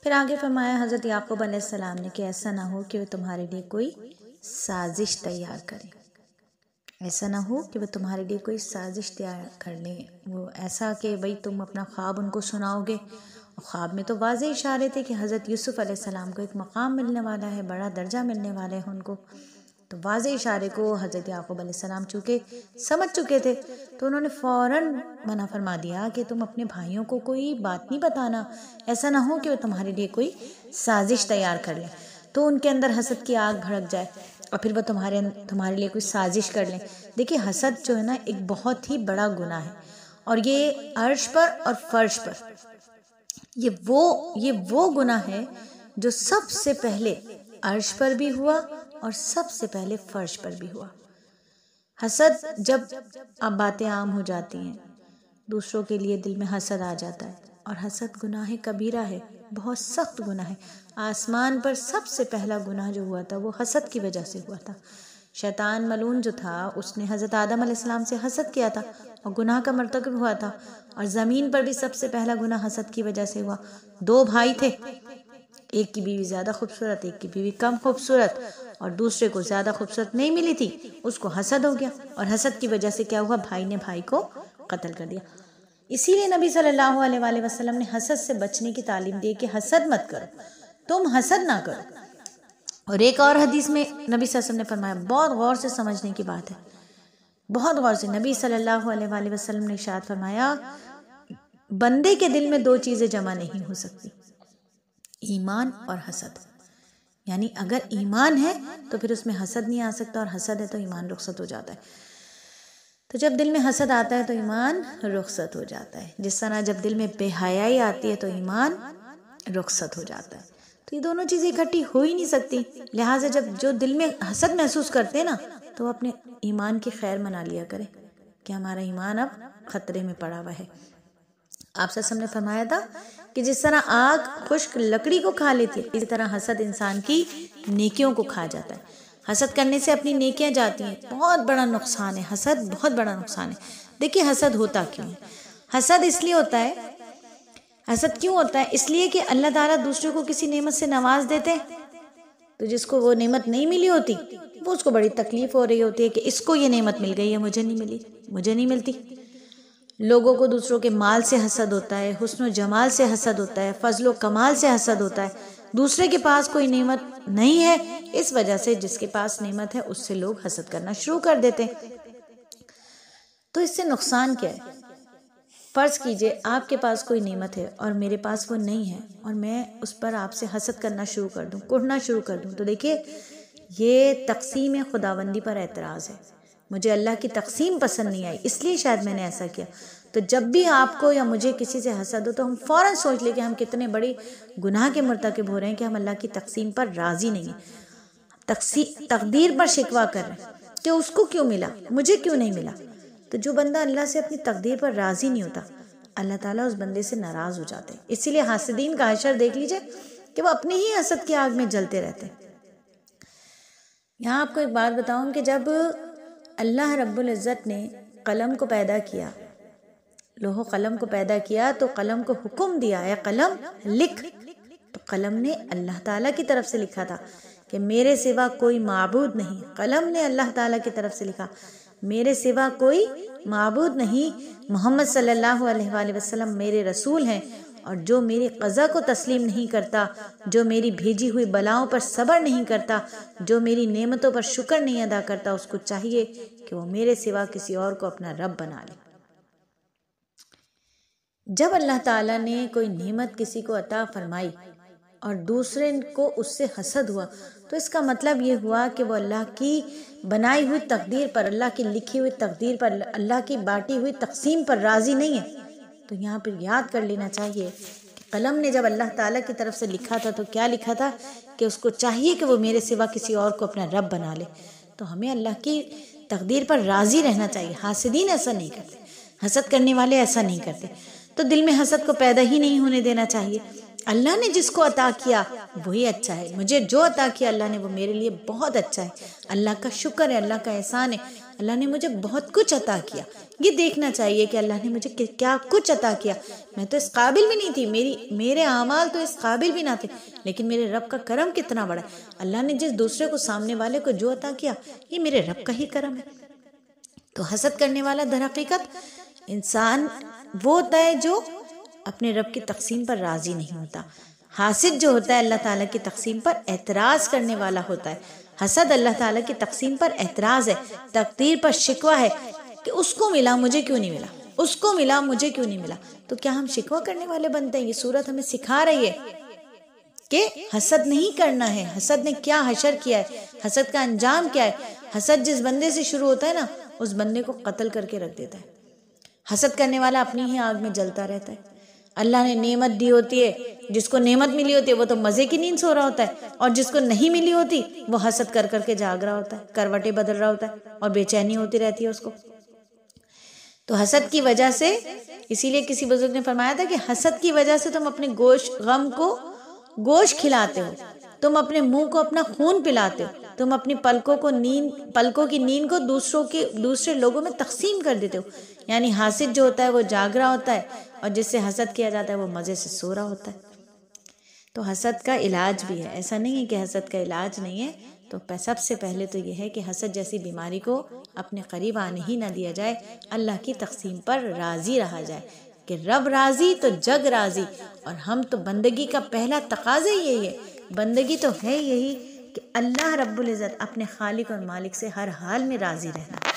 پھر آگے فرمایا حضرت یعقوب علیہ السلام نے کہ ایسا نہ ہو کہ وہ تمہارے لیے کوئی سازش تیار کرے، ایسا نہ ہو کہ وہ تمہارے لیے کوئی سازش تیار کر لیں، وہ ایسا کہ بھئی تم اپنا خواب ان کو سناؤ گے، خواب میں تو واضح اشارے تھے کہ حضرت یوسف علیہ السلام کو ایک مقام ملنے والا ہے، بڑا درجہ ملنے والا ہے ان کو، تو واضح اشارے کو حضرت یعقوب علیہ السلام چونکہ سمجھ چکے تھے تو انہوں نے فوراً منع فرما دیا کہ تم اپنے بھائیوں کو کوئی بات نہیں بتانا، ایسا نہ ہو کہ وہ تمہارے لیے کوئی سازش تیار کر لیں تو ان کے اندر حسد کی آگ بھڑک جائے اور پھر وہ تمہارے لیے کوئی سازش کر لیں۔ دیکھیے حسد جو ہے نا ایک بہت ہی بڑا گناہ ہے، اور یہ عرش پر اور فرش پر یہ وہ گناہ ہے جو سب سے پہلے عرش پر بھی ہوا اور سب سے پہلے فرش پر بھی ہوا۔ حسد جب اب باتیں عام ہو جاتی ہیں، دوسروں کے لیے دل میں حسد آ جاتا ہے، اور حسد گناہ کبیرہ ہے، بہت سخت گناہ ہے۔ آسمان پر سب سے پہلا گناہ جو ہوا تھا وہ حسد کی وجہ سے ہوا تھا۔ شیطان ملعون جو تھا اس نے حضرت آدم علیہ السلام سے حسد کیا تھا اور گناہ کا مرتکب ہوا تھا، اور زمین پر بھی سب سے پہلا گناہ حسد کی وجہ سے ہوا۔ دو بھائی تھے، ایک کی بیوی زیادہ خوبصورت، ایک کی بیوی کم خوبصورت، اور دوسرے کو زیادہ خوبصورت نہیں ملی تھی، اس کو حسد ہو گیا، اور حسد کی وجہ سے کیا ہوا، بھائی نے بھائی کو قتل کر دیا۔ اسی لیے نبی صلی اللہ علیہ وآلہ وسلم نے حسد سے بچنے کی تعلیم دی کہ حسد مت کرو، تم حسد نہ کرو۔ اور ایک اور حدیث میں نبی صلی اللہ علیہ وسلم نے فرمایا، بہت غور سے سمجھنے کی بات ہے، بہت غور سے، نبی صلی اللہ علیہ وآلہ وسلم نے ارشاد فرمایا، بندے کے دل میں دو چیزیں جمع نہیں ہو سکتی، ایمان اور حسد۔ یعنی اگر ایمان ہے تو پھر اس میں حسد نہیں آ سکتا، اور حسد ہے تو ایمان رخصت ہو جاتا ہے۔ تو جب دل میں حسد آتا ہے تو ایمان رخصت ہو جاتا ہے، جس طرح جب دل میں بے حیائی آتی ہے تو ایمان رخصت ہو جاتا ہے۔ تو یہ دونوں چیزیں اکٹھی ہو ہی نہیں سکتی، لہٰذا جب جو دل میں حسد محسوس کرتے ہیں نا تو وہ اپنے ایمان کی خیر منا لیا کرے کہ ہمارا ایمان اب خطرے میں پڑا ہوا ہے۔ آپ صلی اللہ علیہ وسلم نے فرمایا تھا کہ جس طرح آگ خشک لکڑی کو کھا لیتی ہے، اسی طرح حسد انسان کی نیکیوں کو کھا جاتا ہے۔ حسد کرنے سے اپنی نیکیاں جاتی ہیں، بہت بڑا نقصان ہے، حسد بہت بڑا نقصان ہے۔ دیکھیے حسد ہوتا کیوں ہے؟ حسد اس لیے ہوتا ہے، حسد کیوں ہوتا ہے؟ اس لیے کہ اللہ تعالیٰ دوسرے کو کسی نعمت سے نواز دیتے ہیں تو جس کو وہ نعمت نہیں ملی ہوتی وہ اس کو بڑی تکلیف ہو رہی ہوتی ہے کہ اس کو یہ نعمت مل گئی ہے، مجھے نہیں ملی، مجھے نہیں ملتی۔ لوگوں کو دوسروں کے مال سے حسد ہوتا ہے، حسن و جمال سے حسد ہوتا ہے، فضل و کمال سے حسد ہوتا ہے۔ دوسرے کے پاس کوئی نعمت نہیں ہے، اس وجہ سے جس کے پاس نعمت ہے اس سے لوگ حسد کرنا شروع کر دیتے ہیں۔ تو اس سے نقصان کیا ہے؟ فرض کیجئے آپ کے پاس کوئی نعمت ہے اور میرے پاس وہ نہیں ہے، اور میں اس پر آپ سے حسد کرنا شروع کر دوں، کوڑنا شروع کر دوں، تو دیکھیے یہ تقسیم خداوندی پر اعتراض ہے۔ مجھے اللہ کی تقسیم پسند نہیں آئی، اس لیے شاید میں نے ایسا کیا۔ تو جب بھی آپ کو یا مجھے کسی سے حسد ہو تو ہم فوراً سوچ لیں کہ ہم کتنے بڑے گناہ کے مرتکب ہو رہے ہیں کہ ہم اللہ کی تقسیم پر راضی نہیں ہیں، تقدیر پر شکوہ کر رہے ہیں کہ اس کو کیوں ملا، مجھے کیوں نہیں ملا۔ تو جو بندہ اللہ سے اپنی تقدیر پر راضی نہیں ہوتا، اللہ تعالیٰ اس بندے سے ناراض ہو جاتے ہیں۔ اسی لیے حاسدین کا حشر دیکھ لیجئے کہ وہ اپنی ہی حسد کی آگ میں جلتے رہتے ہیں۔ یہاں آپ کو ایک بات بتاؤں کہ جب اللہ رب العزت نے قلم کو پیدا کیا، لوح و قلم کو پیدا کیا، تو قلم کو حکم دیا، اے قلم لکھ، تو قلم نے اللہ تعالیٰ کی طرف سے لکھا تھا کہ میرے سوا کوئی معبود نہیں۔ قلم نے اللہ تعالیٰ کی طرف سے لکھا میرے سوا کوئی معبود نہیں، محمد صلی اللہ علیہ وآلہ وسلم میرے رسول ہیں، اور جو میری قضا کو تسلیم نہیں کرتا، جو میری بھیجی ہوئی بلاؤں پر صبر نہیں کرتا، جو میری نعمتوں پر شکر نہیں ادا کرتا، اس کو چاہیے کہ وہ میرے سوا کسی اور کو اپنا رب بنا لے۔ جب اللہ تعالیٰ نے کوئی نعمت کسی کو عطا فرمائی اور دوسرے کو اس سے حسد ہوا، تو اس کا مطلب یہ ہوا کہ وہ اللہ کی بنائی ہوئی تقدیر پر، اللہ کی لکھی ہوئی تقدیر پر، اللہ کی بانٹی ہوئی تقسیم پر راضی نہیں ہے۔ تو یہاں پہ یاد کر لینا چاہیے کہ قلم نے جب اللہ تعالیٰ کی طرف سے لکھا تھا تو کیا لکھا تھا کہ اس کو چاہیے کہ وہ میرے سوا کسی اور کو اپنا رب بنا لے۔ تو ہمیں اللہ کی تقدیر پر راضی رہنا چاہیے۔ حاسدین ایسا نہیں کرتے، حسد کرنے والے ایسا نہیں کرتے۔ تو دل میں حسد کو پیدا ہی نہیں ہونے دینا چاہیے۔ اللہ نے جس کو عطا کیا وہی اچھا ہے، مجھے جو عطا کیا اللہ نے وہ میرے لیے بہت اچھا ہے، اللہ کا شکر ہے، اللہ کا احسان ہے، اللہ نے مجھے بہت کچھ عطا کیا۔ یہ دیکھنا چاہیے کہ اللہ نے مجھے کیا کچھ عطا کیا، میں تو اس قابل بھی نہیں تھی، میرے اعمال تو اس قابل بھی نہ تھے، لیکن میرے رب کا کرم کتنا بڑا ہے، اللہ نے جس دوسرے کو، سامنے والے کو جو عطا کیا یہ میرے رب کا ہی کرم ہے۔ تو حسد کرنے والا در حقیقت انسان وہ ہوتا ہے جو اپنے رب کی تقسیم پر راضی نہیں ہوتا۔ حاسد جو ہوتا ہے اللہ تعالیٰ کی تقسیم پر اعتراض کرنے والا ہوتا ہے۔ حسد اللہ تعالیٰ کی تقسیم پر اعتراض ہے، تقدیر پر شکوہ ہے کہ اس کو ملا مجھے کیوں نہیں ملا، اس کو ملا مجھے کیوں نہیں ملا۔ تو کیا ہم شکوہ کرنے والے بنتے ہیں؟ یہ سورت ہمیں سکھا رہی ہے کہ حسد نہیں کرنا ہے۔ حسد نے کیا حشر کیا ہے، حسد کا انجام کیا ہے۔ حسد جس بندے سے شروع ہوتا ہے نا، اس بندے کو قتل کر کے رکھ دیتا ہے۔ حسد کرنے والا اپنی ہی آگ میں جلتا رہتا ہے۔ اللہ نے نعمت دی ہوتی ہے، جس کو نعمت ملی ہوتی ہے وہ تو مزے کی نیند سو رہا ہوتا ہے، اور جس کو نہیں ملی ہوتی وہ حسد کر کر کے جاگ رہا ہوتا ہے، کروٹیں بدل رہا ہوتا ہے، اور بے چینی ہوتی رہتی ہے اس کو۔ تو حسد کی وجہ سے، اسی لیے کسی بزرگ نے فرمایا تھا کہ حسد کی وجہ سے تم اپنے غم کو گوشت کھلاتے ہو، تم اپنے منہ کو اپنا خون پلاتے ہو، تم اپنی پلکوں کی نیند کو دوسرے لوگوں میں تقسیم کر دیتے ہو۔ یعنی حاسد جو ہوتا ہے وہ جاگ رہا ہوتا ہے، اور جس سے حسد کیا جاتا ہے وہ مزے سے سو رہا ہوتا ہے۔ تو حسد کا علاج بھی ہے، ایسا نہیں ہے کہ حسد کا علاج نہیں ہے۔ تو سب سے پہلے تو یہ ہے کہ حسد جیسی بیماری کو اپنے قریب آنے ہی نہ دیا جائے، اللہ کی تقسیم پر راضی رہا جائے کہ رب راضی تو جگ راضی۔ اور ہم تو بندگی کا پہلا تقاضا یہی ہے، بندگی تو ہے یہی کہ اللہ رب العزت اپنے خالق اور مالک سے ہر حال میں راضی رہنا۔